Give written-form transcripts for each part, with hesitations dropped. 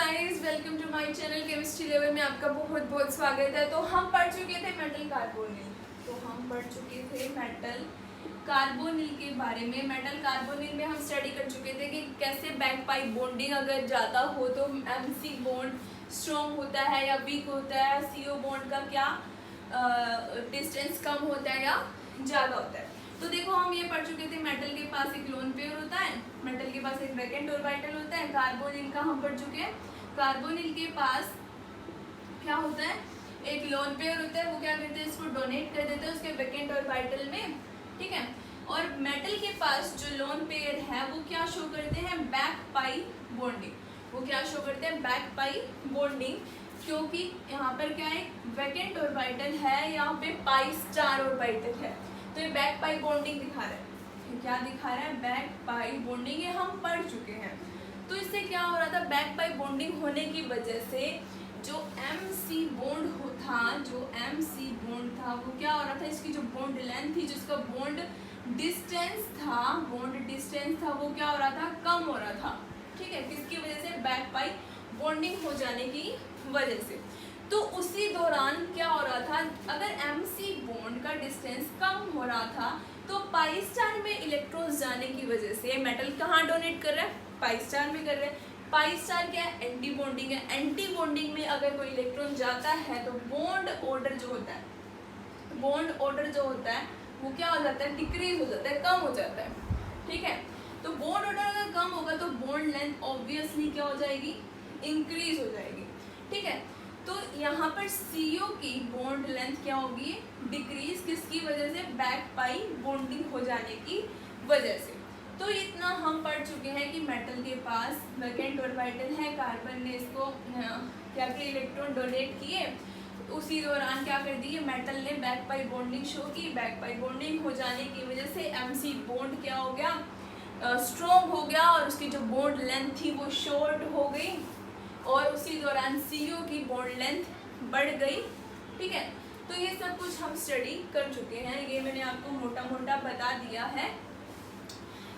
Guys, welcome to my channel chemistry level में आपका बहुत बहुत स्वागत है। तो हम पढ़ चुके थे मेटल कार्बोनिल के बारे में। मेटल कार्बोनिल में हम स्टडी कर चुके थे कि कैसे बैक पाइप बॉन्डिंग अगर ज़्यादा हो तो MC बॉन्ड स्ट्रॉन्ग होता है या वीक होता है, CO बॉन्ड का क्या डिस्टेंस कम होता है या ज़्यादा होता है। तो देखो, हम ये पढ़ चुके थे मेटल के पास एक लोन पेयर होता है, मेटल के पास एक वैकेंट ऑर्बिटल होता है। कार्बोनिल का हम पढ़ चुके हैं, कार्बोनिल के पास क्या होता है, एक लोन पेयर होता है। वो क्या करते हैं, इसको डोनेट कर देते हैं उसके वैकेंट ऑर्बिटल में, ठीक है। और मेटल के पास जो लोन पेयर है वो क्या शो करते हैं, बैक पाई बॉन्डिंग। वो क्या शो करते हैं, बैक पाई बॉन्डिंग, क्योंकि यहाँ पर क्या है, वैकेंट ऑर्बिटल है, यहाँ पे पाई स्टार ऑर्बिटल है, तो ये बैक पाई बॉन्डिंग दिखा रहा है। क्या दिखा रहा है, बैक पाई बॉन्डिंग। ये हम पढ़ चुके हैं। तो इससे क्या हो रहा था, बैक पाई बॉन्डिंग होने की वजह से जो MC बॉन्ड था वो क्या हो रहा था, इसकी जो बॉन्ड लेंथ थी, जिसका बॉन्ड डिस्टेंस था वो क्या हो रहा था, कम हो रहा था, ठीक है। किसकी वजह से, बैक पाई बॉन्डिंग हो जाने की वजह से। तो उसी दौरान क्या हो रहा था, अगर MC बॉन्ड का डिस्टेंस कम हो रहा था तो पाई स्टार में इलेक्ट्रॉन्स जाने की वजह से मेटल कहाँ डोनेट कर रहा है, पाई स्टार में कर रहा है। पाई स्टार क्या है, एंटी बॉन्डिंग है। एंटी बॉन्डिंग में अगर कोई इलेक्ट्रॉन जाता है तो बॉन्ड ऑर्डर जो होता है वो क्या हो जाता है, डिक्रीज हो जाता है, कम हो जाता है, ठीक है। तो बॉन्ड ऑर्डर अगर कम होगा तो बॉन्ड लेंथ ऑब्वियसली क्या हो जाएगी, इंक्रीज हो जाएगी, ठीक है। तो यहाँ पर CO की बॉन्ड लेंथ क्या होगी, डिक्रीज, किसकी वजह से, बैक पाई बॉन्डिंग हो जाने की वजह से। तो इतना हम पढ़ चुके हैं कि मेटल के पास वैकेंट ऑर्बिटल है, कार्बन ने इसको क्या किया, इलेक्ट्रॉन डोनेट किए, उसी दौरान क्या कर दिए, मेटल ने बैक पाई बॉन्डिंग शो की। बैक पाई बॉन्डिंग हो जाने की वजह से MC बॉन्ड क्या हो गया, स्ट्रॉन्ग हो गया, और उसकी जो बॉन्ड लेंथ थी वो शॉर्ट हो गई, और उसी दौरान CO की बॉन्ड लेंथ बढ़ गई, ठीक है। तो ये सब कुछ हम स्टडी कर चुके हैं, ये मैंने आपको मोटा मोटा बता दिया है।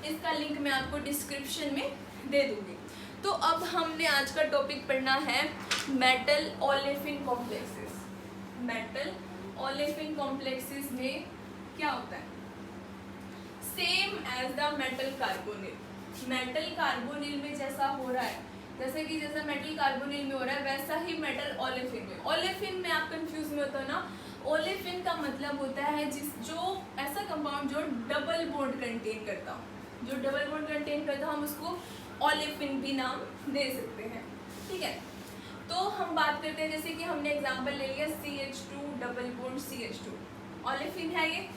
इसका लिंक मैं आपको डिस्क्रिप्शन में दे दूंगी। तो अब हमने आज का टॉपिक पढ़ना है metal olefin complexes. Metal olefin complexes में क्या होता है, same as the metal carbonyl. Metal carbonyl में जैसा हो रहा है, जैसा मेटल कार्बोनिल में हो रहा है, वैसा ही मेटल ओलेफिन में। ओलेफिन में आप कंफ्यूज में होता हो ना, ओलेफिन का मतलब होता है जो ऐसा कंपाउंड जो डबल बॉन्ड कंटेन करता हो, हम उसको ओलेफिन भी नाम दे सकते हैं, ठीक है। तो हम बात करते हैं, जैसे कि हमने एग्जांपल ले लिया CH2 double bond CH2, olefin है ये।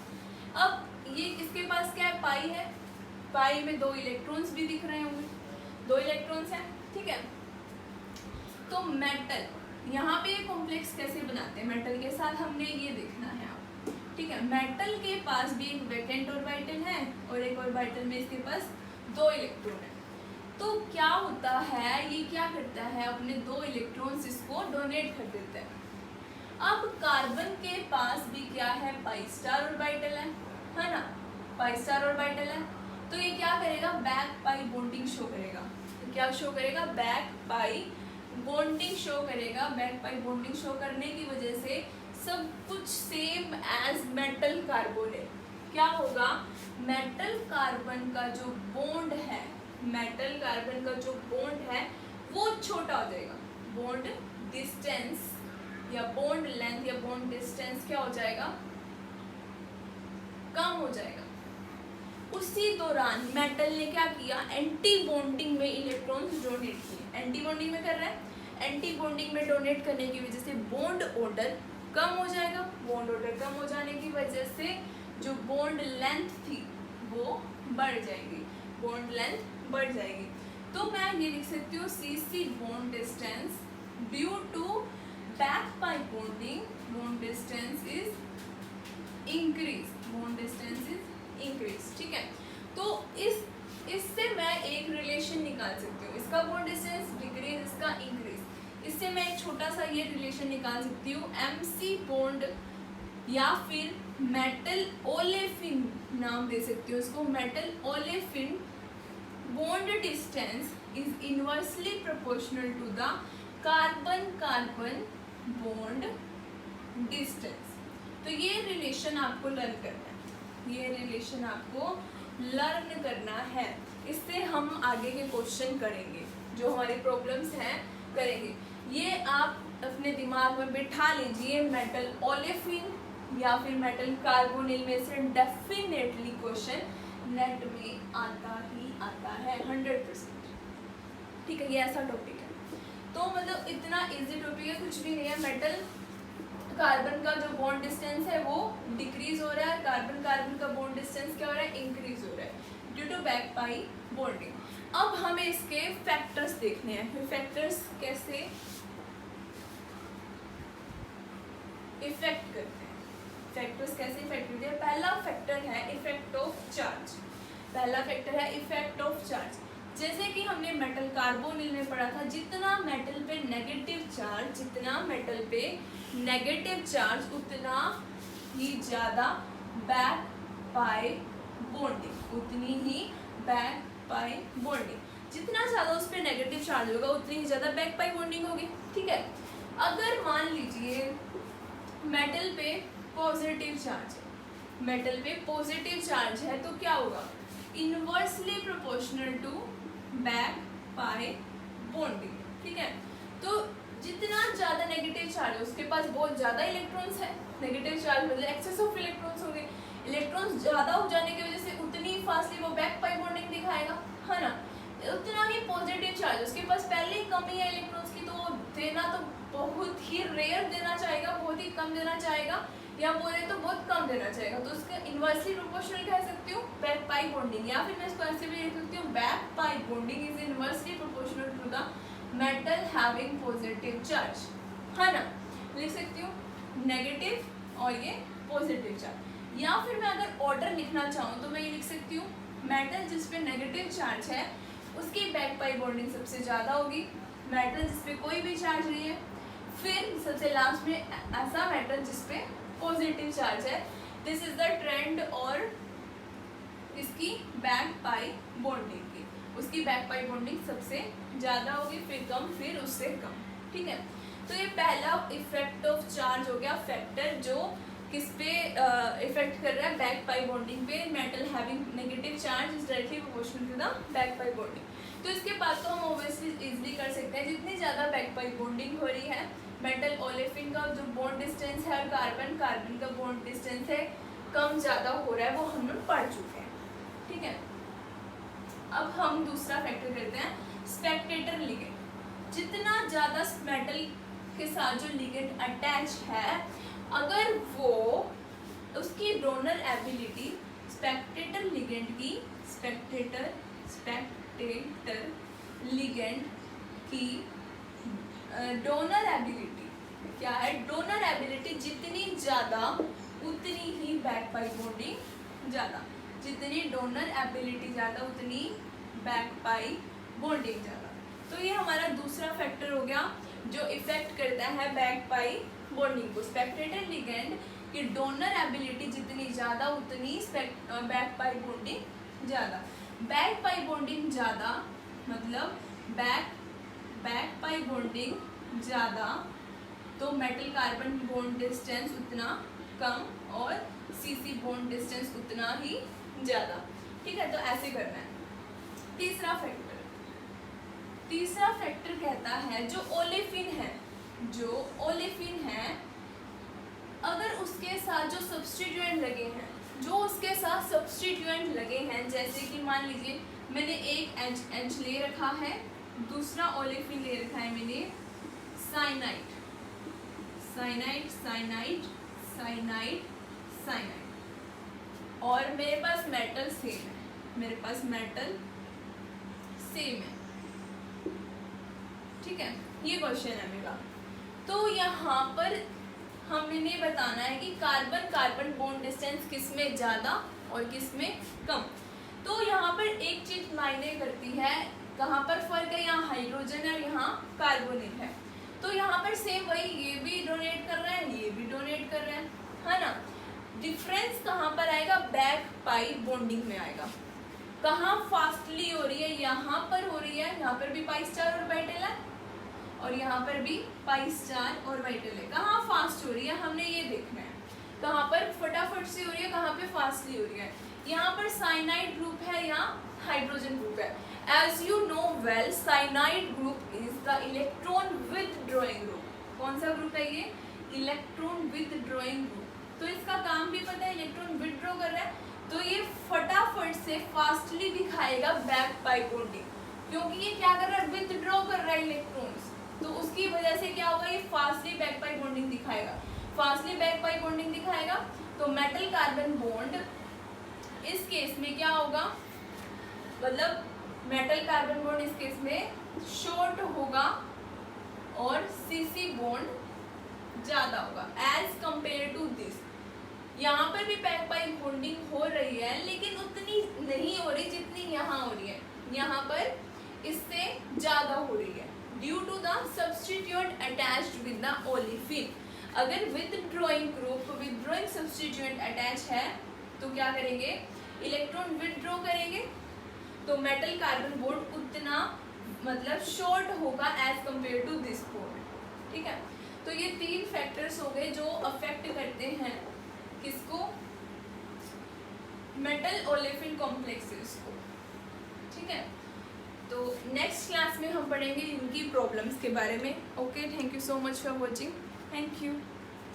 अब ये इसके पास क्या है, पाई है, पाई में 2 इलेक्ट्रॉन्स भी दिख रहे होंगे, 2 इलेक्ट्रॉन्स हैं, ठीक है। तो मेटल यहाँ पे ये कॉम्प्लेक्स कैसे बनाते हैं, मेटल के साथ हमने ये देखना है, ठीक है। मेटल के पास भी एक वैकेंट ऑर्बिटल है और एक ऑर्बिटल में इसके पास 2 इलेक्ट्रॉन है। तो क्या होता है, ये क्या करता है, अपने 2 इलेक्ट्रॉन्स इसको डोनेट कर देता है। अब कार्बन के पास भी क्या है, पाई स्टार ऑर्बिटल है ना, पाई स्टार ऑर्बिटल है। तो ये क्या करेगा, बैक पाई बॉन्डिंग शो करेगा। तो क्या शो करेगा, बैक पाई बॉन्डिंग शो करेगा। बैक पाई बॉन्डिंग शो करने की वजह से सब कुछ सेम एज मेटल कार्बोनिल। क्या होगा, मेटल कार्बन का जो बॉन्ड है, वो छोटा हो जाएगा। बॉन्ड डिस्टेंस या बॉन्ड लेंथ या बॉन्ड डिस्टेंस क्या हो जाएगा, कम हो जाएगा। उसी दौरान मेटल ने क्या किया, एंटी बॉन्डिंग में इलेक्ट्रॉन्स डोनेट किए। एंटी बॉन्डिंग में कर रहा है, एंटी बॉन्डिंग में डोनेट करने की वजह से बॉन्ड ऑर्डर कम हो जाएगा। बॉन्ड ऑर्डर कम हो जाने की वजह से जो बॉन्ड लेंथ थी वो बढ़ जाएगी, बॉन्ड लेंथ बढ़ जाएगी। तो मैं ये लिख सकती हूँ CC bond distance due to back pi bonding, bond distance is increase, ठीक है। तो इससे मैं एक रिलेशन निकाल सकती हूँ, इसका बॉन्ड डिस्टेंस डिक्रीज, इसका इंक्रीज। इससे मैं एक छोटा सा ये रिलेशन निकाल सकती हूँ, MC बॉन्ड या फिर मेटल ओलेफिन नाम दे सकती हूँ इसको, metal olefin bond distance is inversely proportional to the carbon carbon bond distance। तो ये रिलेशन आपको लर्न करना है, ये रिलेशन आपको लर्न करना है। इससे हम आगे के क्वेश्चन करेंगे, जो हमारी प्रॉब्लम्स हैं करेंगे। ये आप अपने दिमाग में बिठा लीजिए, मेटल ओलेफिन या फिर मेटल कार्बोनिल में से डेफिनेटली क्वेश्चन नेट में आता ही आता है 100%। ठीक है, ये ऐसा टॉपिक है। तो मतलब इतना इजी टॉपिक है, कुछ भी नहीं है। मेटल कार्बन का जो बॉन्ड डिस्टेंस है वो डिक्रीज हो रहा है, कार्बन कार्बन का बॉन्ड डिस्टेंस क्या हो रहा है, इंक्रीज हो रहा है due to back pi bonding. अब हमें इसके फैक्टर्स देखने हैं, फिर फैक्टर्स कैसे इफेक्ट करते हैं, फैक्टर्स कैसे इफेक्ट करते हैं। पहला फैक्टर है इफेक्ट ऑफ चार्ज, पहला फैक्टर है इफेक्ट ऑफ चार्ज। जैसे कि हमने मेटल कार्बोनिल में पढ़ा था, जितना मेटल पे नेगेटिव चार्ज, जितना मेटल पे नेगेटिव चार्ज उतना ही ज़्यादा बैक पाई बॉन्डिंग, उतनी ही बैक पाई बॉन्डिंग। जितना ज़्यादा उस पर नेगेटिव चार्ज होगा उतनी ही ज़्यादा बैक पाई बॉन्डिंग होगी। ठीक है, अगर मान लीजिए मेटल पे पॉजिटिव चार्ज है, मेटल पे पॉजिटिव चार्ज है तो क्या होगा, inversely proportional to back pi bonding. ठीक है, तो जितना ज़्यादा नेगेटिव चार्ज है उसके पास बहुत ज़्यादा इलेक्ट्रॉन्स है, नेगेटिव चार्ज मतलब एक्सेस ऑफ इलेक्ट्रॉन्स हो गए। इलेक्ट्रॉन्स ज़्यादा हो जाने की वजह से उतनी फास्टली वो बैक पाई बॉन्डिंग दिखाएगा, है ना। उतना ही पॉजिटिव चार्ज, उसके पास पहले ही कमी है इलेक्ट्रॉन्स की, तो देना तो बहुत ही रेयर देना चाहेगा, बहुत ही कम देना चाहेगा, या बोले तो बहुत कम देना चाहेगा। तो उसका इनवर्सली प्रोपोर्शनल कह सकती हूँ बैक पाई बॉन्डिंग, या फिर मैं इसको ऐसे भी लिख सकती हूँ back pi bonding is inversely proportional to the metal having positive charge, है ना। लिख सकती हूँ नेगेटिव और ये पॉजिटिव चार्ज। या फिर मैं अगर ऑर्डर लिखना चाहूँ तो मैं ये लिख सकती हूँ मेटल जिस पे नेगेटिव चार्ज है उसकी बैक पाई बॉन्डिंग सबसे ज़्यादा होगी, मेटल जिस पे कोई भी चार्ज नहीं है, फिर सबसे लास्ट में ऐसा मेटल जिस पे पॉजिटिव चार्ज है। दिस इज द ट्रेंड और इसकी बैक पाई बॉन्डिंग की, उसकी बैक पाई बॉन्डिंग सबसे ज़्यादा होगी, फिर कम, फिर उससे कम। ठीक है, तो ये पहला इफेक्ट ऑफ चार्ज हो गया, फैक्टर जो किस पे इफेक्ट कर रहा है, बैक पाई बॉन्डिंग पे। Metal having negative charge is directly proportional to the back pi bonding. तो इसके बाद तो हम ऑब्वियसली इजीली कर सकते हैं, जितनी ज़्यादा बैक पाई बॉन्डिंग हो रही है, मेटल ओलेफिन का जो बॉन्ड डिस्टेंस है और कार्बन कार्बन का बॉन्ड डिस्टेंस है कम ज़्यादा हो रहा है, वो हम लोग पढ़ चुके हैं। ठीक है, अब हम दूसरा फैक्टर करते हैं स्पेक्टेटर लिगेंड। जितना ज़्यादा मेटल के साथ जो लिगेंड अटैच है, अगर वो उसकी डोनर एबिलिटी स्पेक्टेटर लिगेंड की, स्पेक्टेटर लिगेंड की डोनर एबिलिटी क्या है, डोनर एबिलिटी जितनी ज़्यादा उतनी ही बैक पाई बॉन्डिंग ज़्यादा, जितनी डोनर एबिलिटी ज़्यादा उतनी बैक पाई बॉन्डिंग ज़्यादा। तो ये हमारा दूसरा फैक्टर हो गया जो इफेक्ट करता है बैक पाई बॉन्डिंग को। स्पेक्टेटर लिगेंड की डोनर एबिलिटी जितनी ज़्यादा उतनी बैक पाई बॉन्डिंग ज़्यादा। बैक पाई बॉन्डिंग ज़्यादा मतलब बैक पाई बॉन्डिंग ज़्यादा तो मेटल कार्बन बॉन्ड डिस्टेंस उतना कम और सीसी बॉन्ड डिस्टेंस उतना ही ज़्यादा। ठीक है, तो ऐसे करना है। तीसरा फैक्टर कहता है जो ओलेफिन है, अगर उसके साथ जो सब्स्टिट्यूएंट लगे हैं, जैसे कि मान लीजिए मैंने एक एच ले रखा है, दूसरा ओलेफिन ले रखा है मैंने साइनाइड, और मेरे पास मेटल सेम है, ठीक है, ये क्वेश्चन है मेरा। तो यहाँ पर हमने बताना है कि कार्बन कार्बन बॉन्ड डिस्टेंस किस में ज़्यादा और किस में कम। तो यहाँ पर एक चीज़ मायने करती है, कहाँ पर फर्क है, यहाँ हाइड्रोजन है और यहाँ कार्बोनिल है। तो यहाँ पर सेम वही, ये भी डोनेट कर रहे हैं, ये भी डोनेट कर रहे हैं, है ना। डिफरेंस कहाँ पर आएगा, बैक पाई बॉन्डिंग में आएगा। कहाँ फास्टली हो रही है, यहाँ पर हो रही है, यहाँ पर भी पाई स्टार और वाइटल है और यहाँ पर भी पाई स्टार और वाइटल है। कहाँ फास्ट हो रही है हमने ये देखना है, कहाँ पर फटाफट से हो रही है, कहाँ पे फास्टली हो रही है। यहाँ पर साइनाइड ग्रुप है, यहाँ हाइड्रोजन ग्रुप है। As you know well, cyanide group is the electron withdrawing group. कौन सा ग्रुप है ये? Electron withdrawing group. तो इसका काम भी पता है, इलेक्ट्रॉन विथड्रॉ कर रहा है, तो ये फटाफट से फास्टली दिखाएगा बैक पाई बॉन्डिंग, क्योंकि ये क्या कर रहा है? विथड्रॉ कर रहा है इलेक्ट्रॉन्स, तो उसकी वजह से क्या होगा? ये फास्टली बैक पाई बॉन्डिंग दिखाएगा। फास्टली बैक पाई बॉन्डिंग दिखाएगा तो मेटल कार्बन बॉन्ड इस केस में क्या होगा? मतलब मेटल कार्बन बॉन्ड इस केस में शॉर्ट होगा और सीसी बॉन्ड ज्यादा होगा एज कंपेयर टू दिस। यहाँ पर भी बैक पाई बॉन्डिंग हो रही है, लेकिन उतनी नहीं हो रही जितनी यहाँ हो रही है। यहाँ पर इससे ज्यादा हो रही है due to the substituent attached with the olefin. अगर withdrawing group withdrawing substituent attach है तो क्या करेंगे? इलेक्ट्रॉन विथड्रॉ करेंगे, तो मेटल कार्बन बॉन्ड उतना मतलब शॉर्ट होगा as compare to this bond. ठीक है, तो ये 3 फैक्टर्स हो गए जो अफेक्ट करते हैं किसको? मेटल ओलेफिन कॉम्प्लेक्सेस को। ठीक है, तो नेक्स्ट क्लास में हम पढ़ेंगे इनकी प्रॉब्लम्स के बारे में। Okay, thank you so much for watching. Thank you.